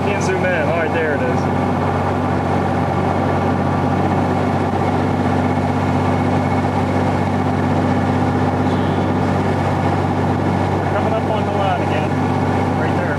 can't zoom in. All right, there it is. Coming up on the line again, right there.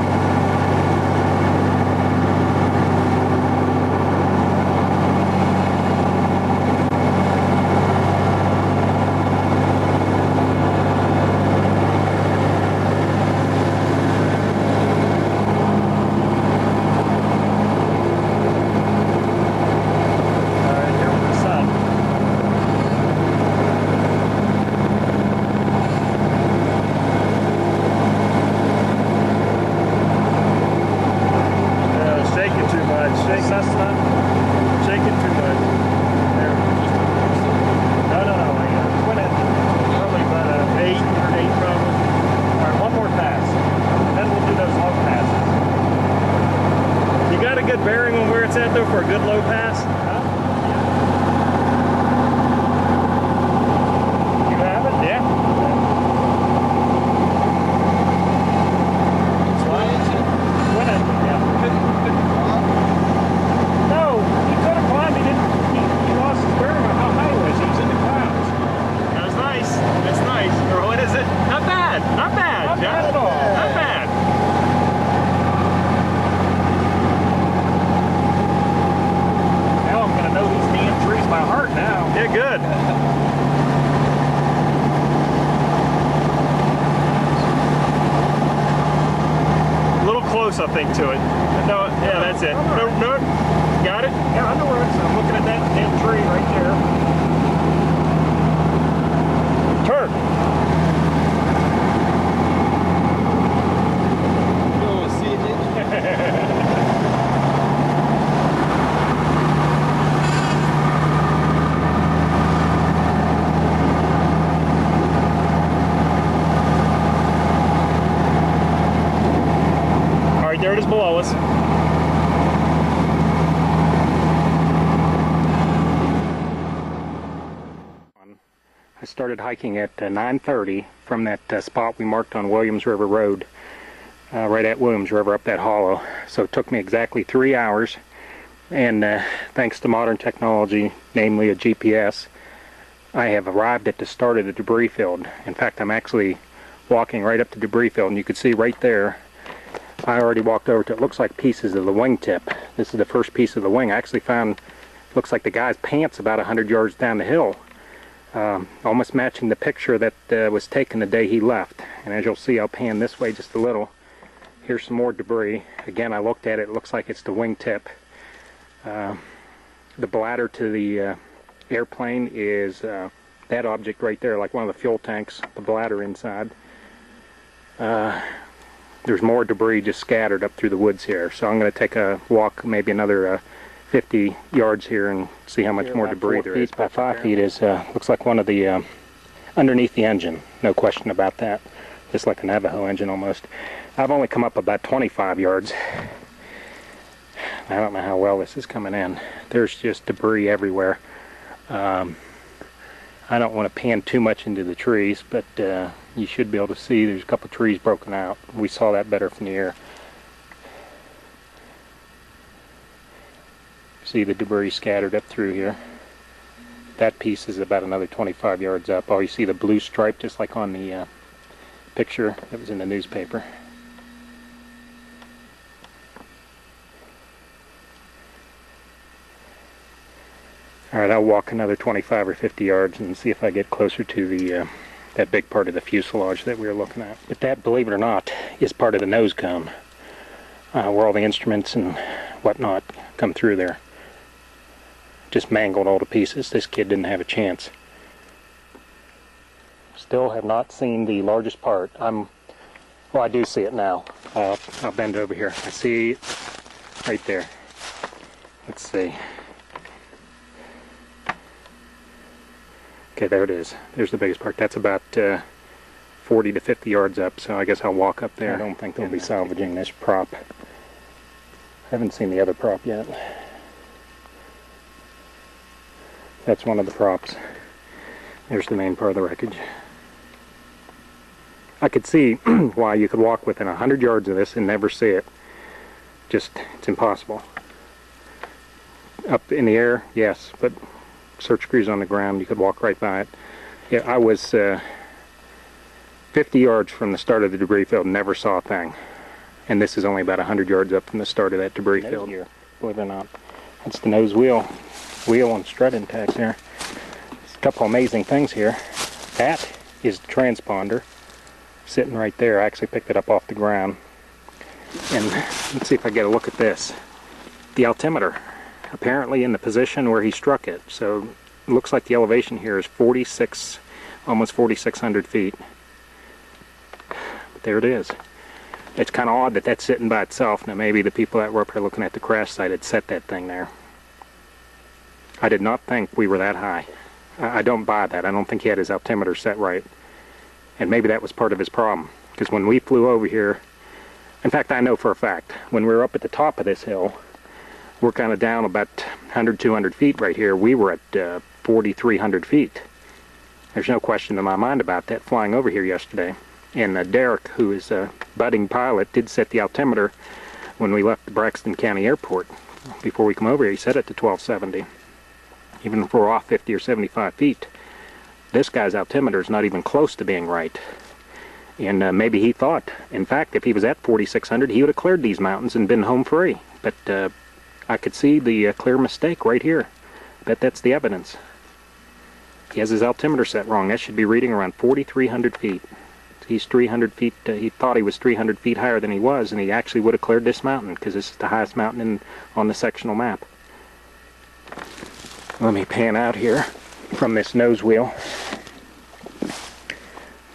Bearing on where it's at though for a good low pass? You have it? Yeah. Win it. Yeah. No, he could have climbed. He lost his bearing on how high he was. He was in the clouds. That was nice. That's nice. Or what is it? Not bad. Not bad. Not bad at all. Not bad. By heart now. Yeah, good. A little close, I think, to it. No, yeah, that's it. No, no, got it? Yeah, I know where it is. I'm looking at that damn tree right there. Turn. You don't want to see it, did you? There it is below us. I started hiking at 9:30 from that spot we marked on Williams River Road, right at Williams River up that hollow. So it took me exactly 3 hours, and thanks to modern technology, namely a GPS, I have arrived at the start of the debris field. In fact, I'm actually walking right up the debris field, and you can see right there I already walked over to it. Looks like pieces of the wingtip. This is the first piece of the wing. I actually found, looks like the guy's pants about 100 yards down the hill. Almost matching the picture that was taken the day he left. And as you'll see, I'll pan this way just a little. Here's some more debris. Again, I looked at it. It looks like it's the wingtip. The bladder to the airplane is that object right there, like one of the fuel tanks, the bladder inside. There's more debris just scattered up through the woods here, so I'm going to take a walk, maybe another 50 yards here, and see how much more debris there is. 4 feet by 5 feet is looks like one of the underneath the engine, no question about that. Just like a Navajo engine almost. I've only come up about 25 yards. I don't know how well this is coming in. There's just debris everywhere. I don't want to pan too much into the trees, but you should be able to see there's a couple of trees broken out. We saw that better from the air. See the debris scattered up through here. That piece is about another 25 yards up. Oh, you see the blue stripe just like on the picture that was in the newspaper. Alright, I'll walk another 25 or 50 yards and see if I get closer to the that big part of the fuselage that we were looking at. But that, believe it or not, is part of the nose cone, where all the instruments and whatnot come through there. Just mangled all to pieces. This kid didn't have a chance. Still have not seen the largest part. Well, I do see it now. I'll bend over here. I see it right there. Let's see. Okay, there it is. There's the biggest part. That's about 40 to 50 yards up, so I guess I'll walk up there. I don't think they'll be salvaging this prop. I haven't seen the other prop yet. That's one of the props. There's the main part of the wreckage. I could see why you could walk within 100 yards of this and never see it. Just, it's impossible. Up in the air, yes, but search crews on the ground, you could walk right by it. Yeah, I was 50 yards from the start of the debris field, never saw a thing. And this is only about 100 yards up from the start of that debris field here, believe it or not. That's the nose wheel and strut intact there. There's a couple amazing things here. That is the transponder sitting right there. I actually picked it up off the ground. And let's see if I get a look at this. The altimeter, apparently in the position where he struck it. So it looks like the elevation here is 46, almost 4,600 feet. But there it is. It's kind of odd that that's sitting by itself. Now maybe the people that were up here looking at the crash site had set that thing there. I did not think we were that high. I don't buy that. I don't think he had his altimeter set right. And maybe that was part of his problem. Because when we flew over here, in fact, I know for a fact, when we were up at the top of this hill, we're kind of down about 100, 200 feet right here. We were at 4,300 feet. There's no question in my mind about that flying over here yesterday. And Derek, who is a budding pilot, did set the altimeter when we left the Braxton County Airport. Before we come over here, he set it to 1270. Even if we're off 50 or 75 feet, this guy's altimeter is not even close to being right. And maybe he thought, in fact, if he was at 4,600, he would have cleared these mountains and been home free. But I could see the clear mistake right here. Bet that's the evidence. He has his altimeter set wrong. That should be reading around 4,300 feet. He's 300 feet, he thought he was 300 feet higher than he was, and he actually would have cleared this mountain, because this is the highest mountain on the sectional map. Let me pan out here from this nose wheel.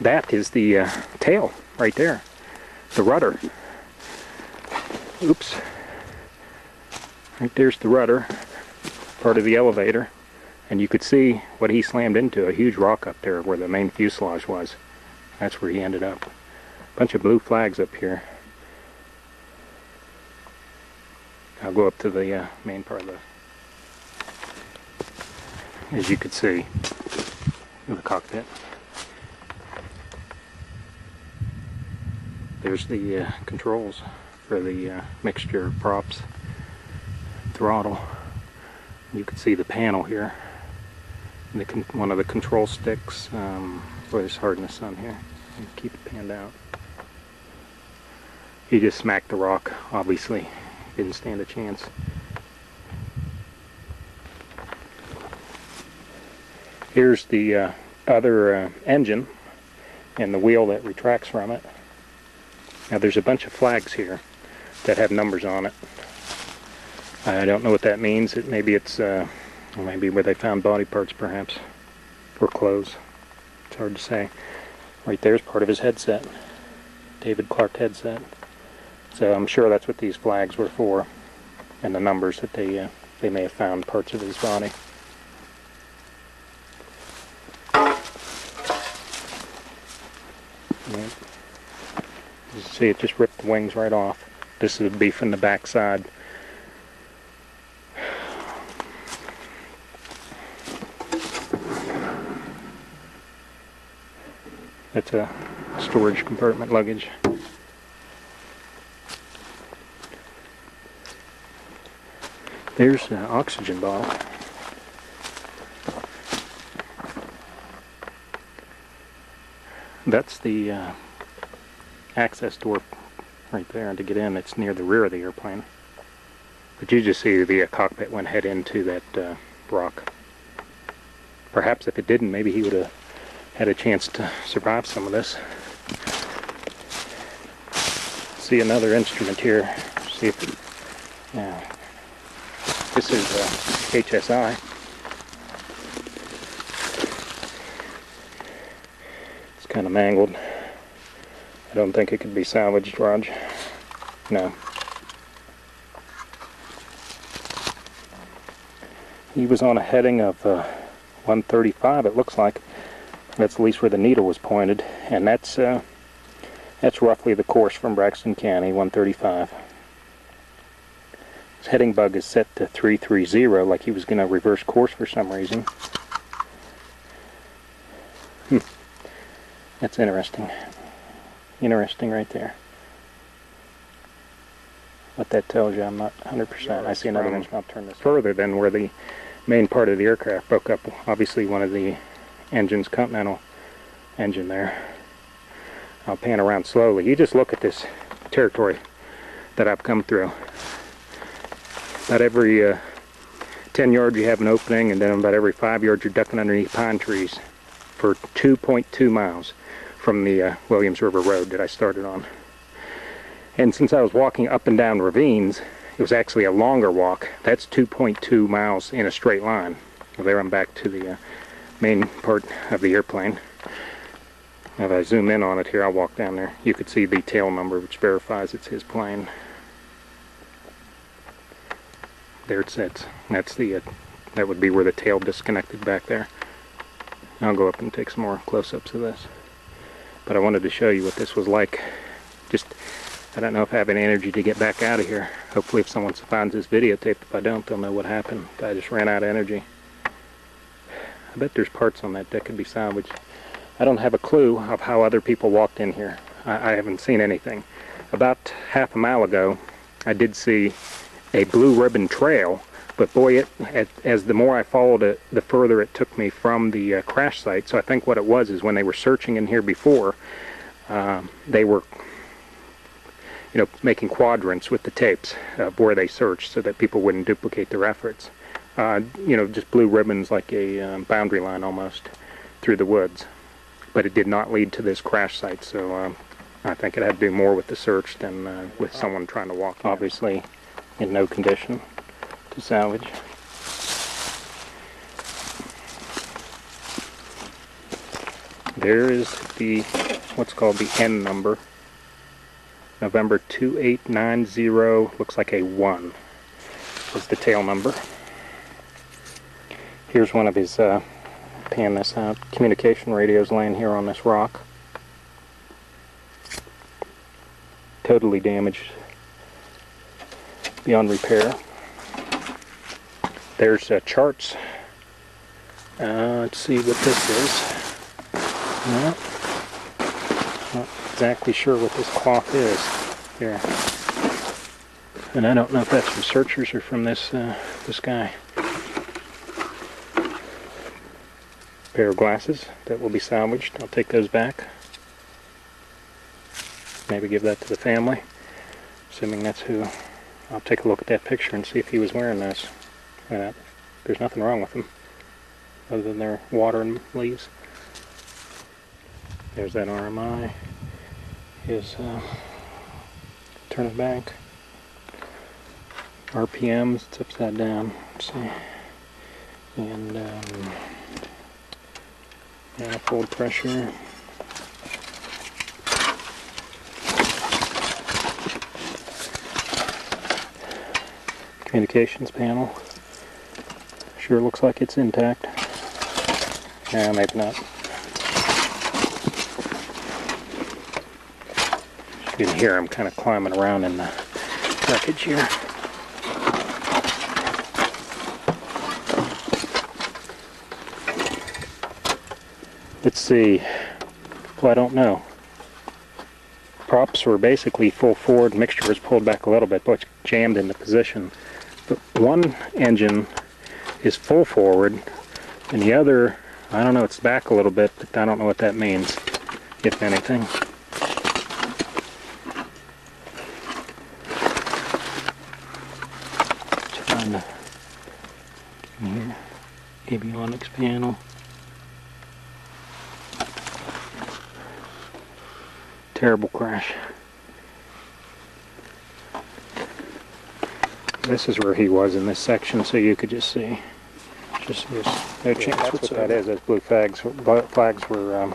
That is the tail right there, the rudder. Oops. Right there's the rudder, part of the elevator, and you could see what he slammed into, a huge rock up there where the main fuselage was. That's where he ended up. Bunch of blue flags up here. I'll go up to the main part of the, as you could see, in the cockpit. There's the controls for the mixture of props, throttle. You can see the panel here. One of the control sticks. There's hardness on here. Keep it panned out. He just smacked the rock, obviously. Didn't stand a chance. Here's the other engine and the wheel that retracts from it. Now there's a bunch of flags here that have numbers on it. I don't know what that means. Maybe it's maybe where they found body parts, perhaps, or clothes. It's hard to say. Right there's part of his headset, David Clark headset. So I'm sure that's what these flags were for, and the numbers that they may have found parts of his body. Right. You see, it just ripped the wings right off. This would be from the back side. That's a storage compartment luggage. There's an oxygen bottle. That's the access door right there, and to get in, it's near the rear of the airplane. But you just see the cockpit went head into that rock. Perhaps if it didn't, maybe he would have had a chance to survive some of this. See another instrument here. See if it, yeah. This is HSI. It's kind of mangled. I don't think it could be salvaged, Raj. No. He was on a heading of 135, it looks like. That's at least where the needle was pointed, and that's roughly the course from Braxton County, 135. His heading bug is set to 330, like he was going to reverse course for some reason. That's interesting. Interesting right there. what that tells you. I'm not 100%. I see another one. I'll turn this further than where the main part of the aircraft broke up. Obviously one of the engines, Continental engine there. I'll pan around slowly. You just look at this territory that I've come through. About every 10 yards you have an opening, and then about every 5 yards you're ducking underneath pine trees for 2.2 miles from the Williams River Road that I started on. And since I was walking up and down ravines, it was actually a longer walk. That's 2.2 miles in a straight line. Well, there I'm back to the main part of the airplane. If I zoom in on it here, I'll walk down there. You could see the tail number, which verifies it's his plane. There it sits. That's the that would be where the tail disconnected back there. I'll go up and take some more close-ups of this. But I wanted to show you what this was like. Just, I don't know if I have any energy to get back out of here. Hopefully if someone finds this videotape, if I don't, they'll know what happened. I just ran out of energy. I bet there's parts on that could be salvaged. I don't have a clue of how other people walked in here. I haven't seen anything. About half a mile ago, I did see a blue ribbon trail, but boy, as the more I followed it, the further it took me from the crash site. So I think what it was is when they were searching in here before, they were, making quadrants with the tapes of where they searched so that people wouldn't duplicate their efforts. Just blue ribbons like a boundary line almost through the woods. But it did not lead to this crash site, so I think it had to do more with the search than with someone trying to walk in. Obviously in no condition to salvage. There is what's called the N number. November 2890, looks like a 1 is the tail number. Here's one of his pan this out. Communication radios laying here on this rock. Totally damaged beyond repair. There's charts. Let's see what this is. Not exactly sure what this cloth is. Here. And I don't know if that's from searchers or from this guy. Pair of glasses that will be salvaged. I'll take those back. Maybe give that to the family, assuming that's who. I'll take a look at that picture and see if he was wearing those. There's nothing wrong with them other than their water and leaves. There's that RMI. His turn it back. RPMs, it's upside down. Let's see. And manifold pressure. Communications panel. Sure looks like it's intact. Yeah, maybe not. You can hear I'm kind of climbing around in the wreckage here. Let's see. Well, I don't know. Props were basically full forward. Mixture was pulled back a little bit, but it's jammed into position. But one engine is full forward, and the other, I don't know, it's back a little bit, but I don't know what that means, if anything. Trying to here, avionics panel. Terrible crash. This is where he was in this section, so you could just see. There's no chance whatsoever. That's what that is. Those blue flags were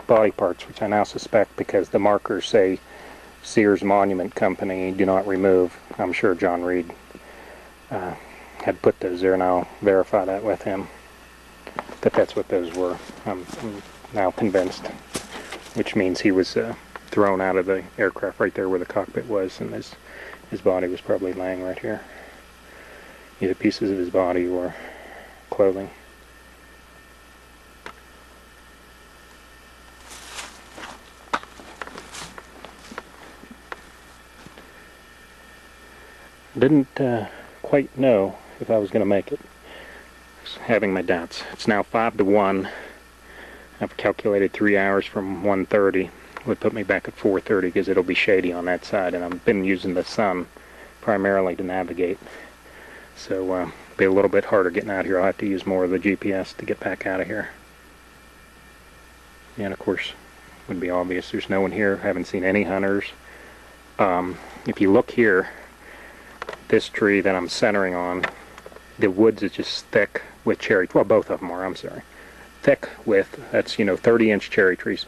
body parts, which I now suspect because the markers say Sears Monument Company, do not remove. I'm sure John Reed had put those there, and I'll verify that with him. That that's what those were. I'm now convinced. Which means he was thrown out of the aircraft right there where the cockpit was, and his body was probably laying right here. Either pieces of his body or clothing. Didn't quite know if I was going to make it. Just having my doubts. It's now 5 to 1. I've calculated 3 hours from 1:30. Would put me back at 4:30 because it'll be shady on that side, and I've been using the sun primarily to navigate. So be a little bit harder getting out here. I'll have to use more of the GPS to get back out of here. And of course, would be obvious there's no one here. Haven't seen any hunters. If you look here, this tree that I'm centering on, the woods is just thick with cherry. Well, both of them are. I'm sorry. Thick with, that's 30-inch cherry trees.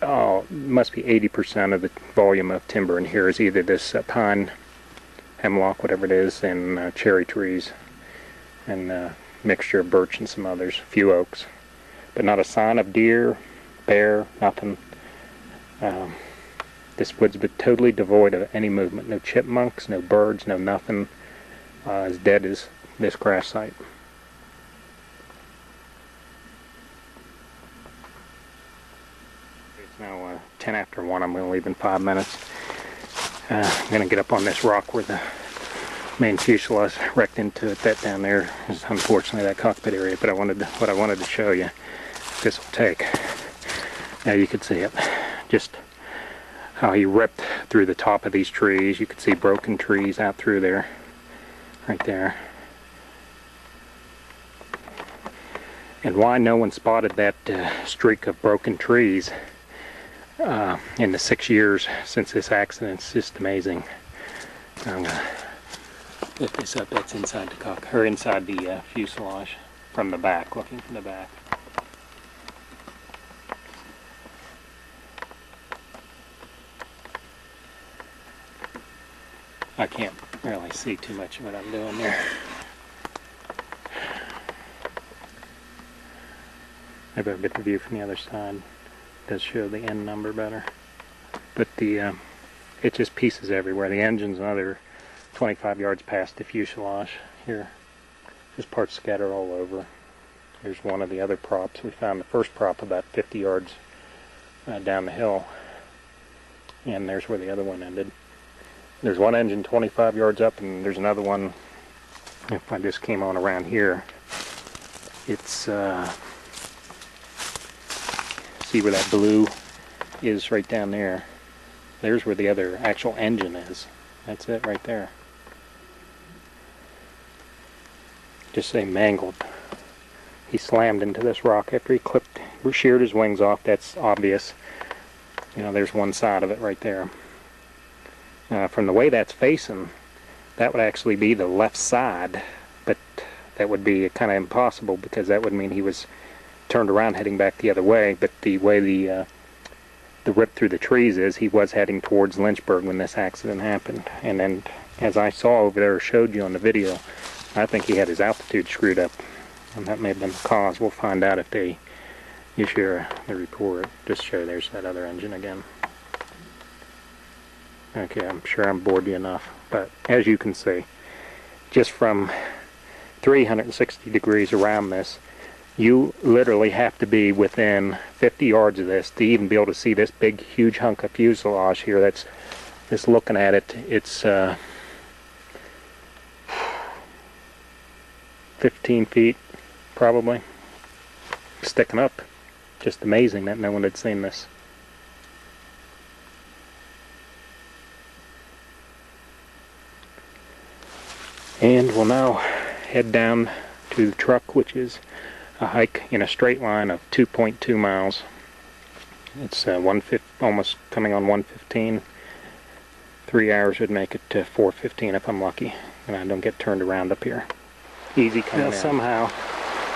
Oh, must be 80% of the volume of timber in here is either this pine, hemlock, whatever it is, and cherry trees, and mixture of birch and some others, a few oaks, but not a sign of deer, bear, nothing. This wood's been totally devoid of any movement. No chipmunks, no birds, no nothing. As dead as this grass site. It's now 10 after 1. I'm going to leave in 5 minutes. I'm going to get up on this rock where the main fuselage wrecked into it. That down there is unfortunately that cockpit area, but what I wanted to show you, this will take. Now you can see it. Just how he ripped through the top of these trees. You can see broken trees out through there. Right there. And why no one spotted that streak of broken trees in the 6 years since this accident is just amazing. I'm gonna lift this up. That's inside the inside the fuselage from the back, looking from the back. I can't really see too much of what I'm doing there. Maybe I'll get the view from the other side. It does show the end number better. But it just pieces everywhere. The engine's another 25 yards past the fuselage here. Just parts scattered all over. Here's one of the other props. We found the first prop about 50 yards down the hill. And there's where the other one ended. There's one engine 25 yards up, and there's another one. If I just came on around here, it's see where that blue is right down there. There's where the other actual engine is. That's it right there. Just say mangled. He slammed into this rock after he sheared his wings off. That's obvious. There's one side of it right there. From the way that's facing, that would actually be the left side, but that would be kind of impossible because that would mean he was turned around heading back the other way. But the way the rip through the trees is, he was heading towards Lynchburg when this accident happened. And then, as I saw over there, showed you on the video, I think he had his altitude screwed up, and that may have been the cause. We'll find out if they issue the report. Just show there's that other engine again. Okay, I'm sure I'm bored you enough, but as you can see, just from 360 degrees around this, you literally have to be within 50 yards of this to even be able to see this big, huge hunk of fuselage here. That's just looking at it. It's 15 feet, probably, sticking up. Just amazing that no one had seen this. And we'll now head down to the truck, which is a hike in a straight line of 2.2 miles. It's almost coming on 1:15. 3 hours would make it to 4:15 if I'm lucky, and I don't get turned around up here. Easy coming out. Somehow,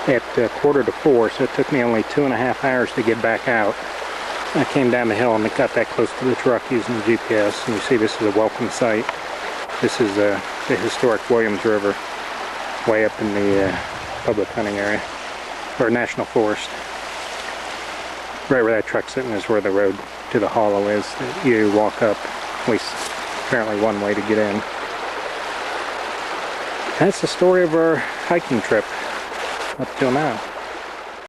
at 3:45, so it took me only 2.5 hours to get back out. I came down the hill and got that close to the truck using the GPS, and you see this is a welcome sight. This is the historic Williams River, way up in the public hunting area, or national forest. Right where that truck's sitting is where the road to the hollow is. You walk up, at least apparently one way to get in. That's the story of our hiking trip up till now.